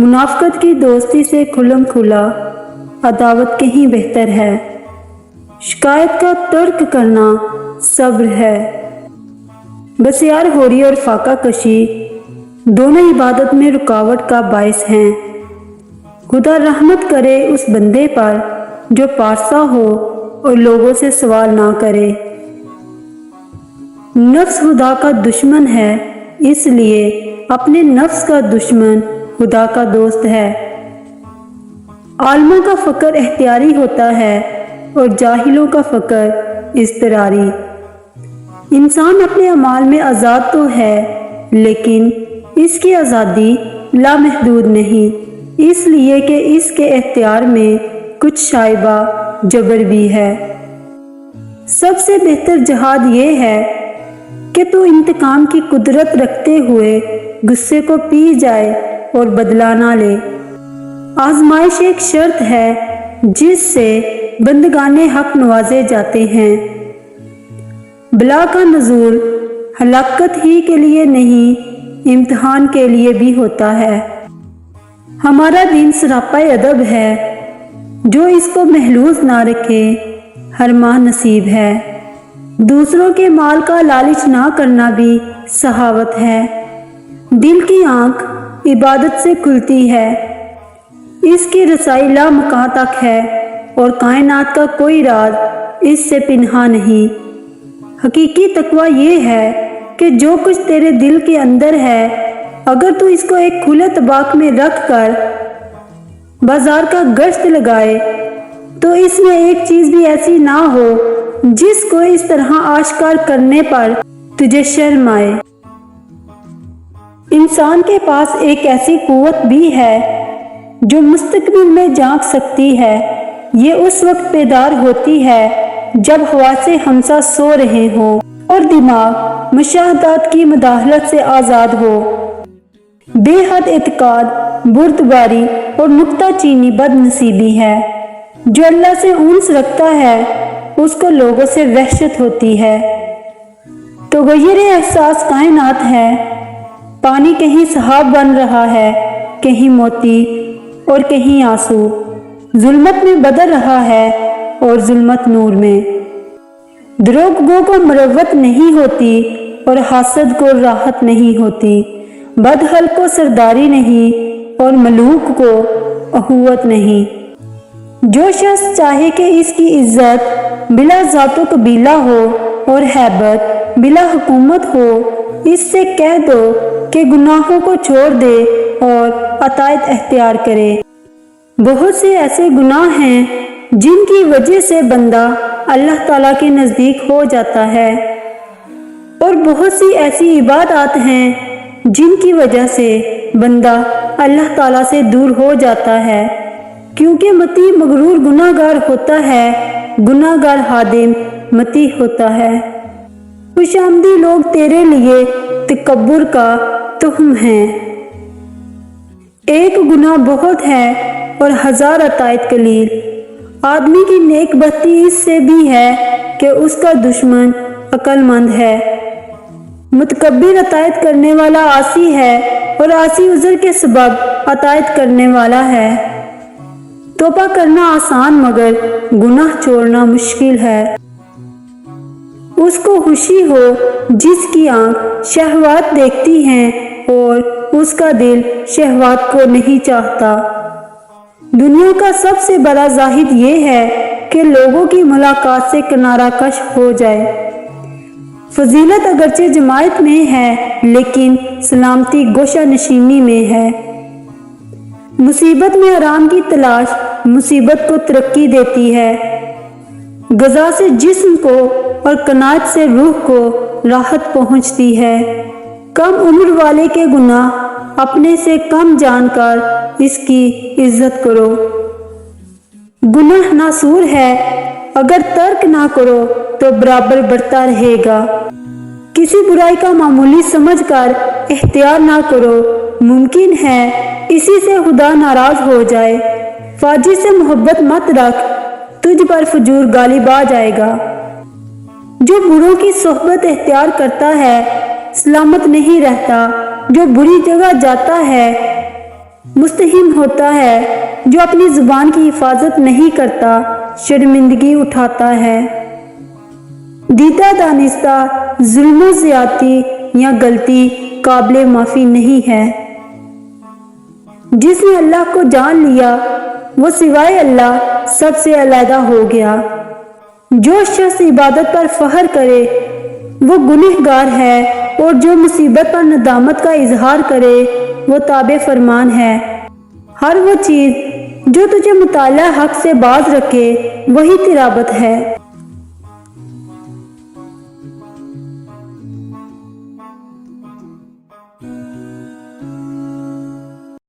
मुनाफ़क़त की दोस्ती से खुलम खुला अदावत कहीं बेहतर है। शिकायत का तर्क करना सब्र है। बस यार होरी और फाका कशी दोनों इबादत में रुकावट का बायस हैं। खुदा रहमत करे उस बंदे पर जो पारसा हो और लोगों से सवाल ना करे। नफ्स खुदा का दुश्मन है, इसलिए अपने नफ्स का दुश्मन खुदा का दोस्त है। आलिमों का फ़क्र एख्तियारी होता है और जाहिलों का फ़क्र इज़्तिरारी। इंसान अपने अमाल में आज़ाद तो है, लेकिन इसकी आज़ादी लामहदूद नहीं, इसलिए कि इसके एख्तियार में कुछ शाइबा जबर भी है। सबसे बेहतर जहाद ये है कि तू इंतकाम की कुदरत रखते हुए गुस्से को पी जाए और बदला ना ले। आजमाइश एक शर्त है जिससे बंदगाने हक नवाजे जाते हैं। बला का नज़ूल हलाकत ही के लिए नहीं, इम्तिहान के लिए भी होता है। हमारा दीन सरापा अदब है, जो इसको महलूज ना रखे हर माह नसीब है। दूसरों के माल का लालच ना करना भी सहावत है। दिल की आंख इबादत से खुलती है, इसकी रसाई लामकां तक है और कायनात का कोई राज इससे पिन्हा नहीं। हकीकी तकवा ये है कि जो कुछ तेरे दिल के अंदर है, अगर तू इसको एक खुले तबाक में रख कर बाजार का गश्त लगाए तो इसमें एक चीज भी ऐसी ना हो जिसको इस तरह आश्कार करने पर तुझे शर्म आए। इंसान के पास एक ऐसी कुव्वत भी है जो मुस्तकबिल में झांक सकती है। ये उस वक्त बेदार होती है जब हवासे हमसा सो रहे हों और दिमाग मुशाहदात की मुदाखलत से आज़ाद हो। बेहद एतकाद, बुर्दबारी और नुक्ता चीनी बदनसीबी है। जो अल्लाह से उन्स रखता है उसको लोगों से वहशत होती है। तो गैर एहसास कायनात है, पानी कहीं सहाब बन रहा है, कहीं मोती और कहीं आंसू। जुल्मत में बदल रहा है और जुल्मत नूर में। द्रोगों को मरवत नहीं होती और हासद को राहत नहीं होती। बदहल को सरदारी नहीं और मलूक को अहुवत नहीं। जो शख्स चाहे कि इसकी इज्जत बिला ज़ातो कबीला हो और हैबत बिला हुकूमत हो, इससे कह दो कि गुनाहों को छोड़ दे और अतायत अख्तियार करे। बहुत से ऐसे गुनाह हैं जिनकी वजह से बंदा अल्लाह ताला के नज़दीक हो जाता है, और बहुत सी ऐसी इबादत हैं जिनकी वजह से बंदा अल्लाह ताला से दूर हो जाता है। क्योंकि मती मगरूर गुनाहगार होता है, गुनाहगार हादिम मती होता है। खुशामदी लोग तेरे लिए तकब्बुर का तुह्म हैं। एक गुनाह बहुत है और हजार अतायत कलील। आदमी की नेक बख्ती इससे भी है कि उसका दुश्मन अक्लमंद है। मुतकब्बिर अतायत करने वाला आसी है और आसी उज़र के सबब अतायत करने वाला है। तौबा करना आसान मगर गुनाह छोड़ना मुश्किल है। उसको खुशी हो जिसकी आंख शहवात देखती है और उसका दिल शहवात को नहीं चाहता। दुनिया का सबसे बड़ा जाहिद ये है कि लोगों की मुलाकात से किनारा कश हो जाए। फजीलत अगरचे जमायत में है, लेकिन सलामती गोशा नशीनी में है। मुसीबत में आराम की तलाश मुसीबत को तरक्की देती है। गज़ा से जिस्म को और कनात से रूह को राहत पहुंचती है। कम उम्र वाले के गुनाह अपने से कम जानकर इसकी इज्जत करो। गुनाह नासूर है, अगर तर्क ना करो तो बराबर बढ़ता रहेगा। किसी बुराई का मामूली समझकर इख्तियार ना करो, मुमकिन है इसी से खुदा नाराज हो जाए। फाजिर से मोहब्बत मत रख, तुझ पर फजूर गालिब आ जाएगा। जो बुरों की सोहबत इख्तियार करता है सलामत नहीं रहता। जो बुरी जगह जाता है مستحیم ہوتا ہے جو اپنی زبان کی حفاظت نہیں کرتا، شرمندگی اٹھاتا ہے۔ دیدہ دانستہ ظلم و زیادتی یا غلطی قابل معافی نہیں ہے۔ جس نے اللہ کو جان لیا وہ سوائے اللہ سب سے علیحدہ ہو گیا۔ جو شخص عبادت پر فخر کرے وہ گنہگار ہے، اور جو مصیبت پر ندامت کا اظہار کرے وہ تابع فرمان ہے۔ ہر وہ چیز جو تجھے مطالعہ حق سے باز رکھے وہی تلاوت ہے۔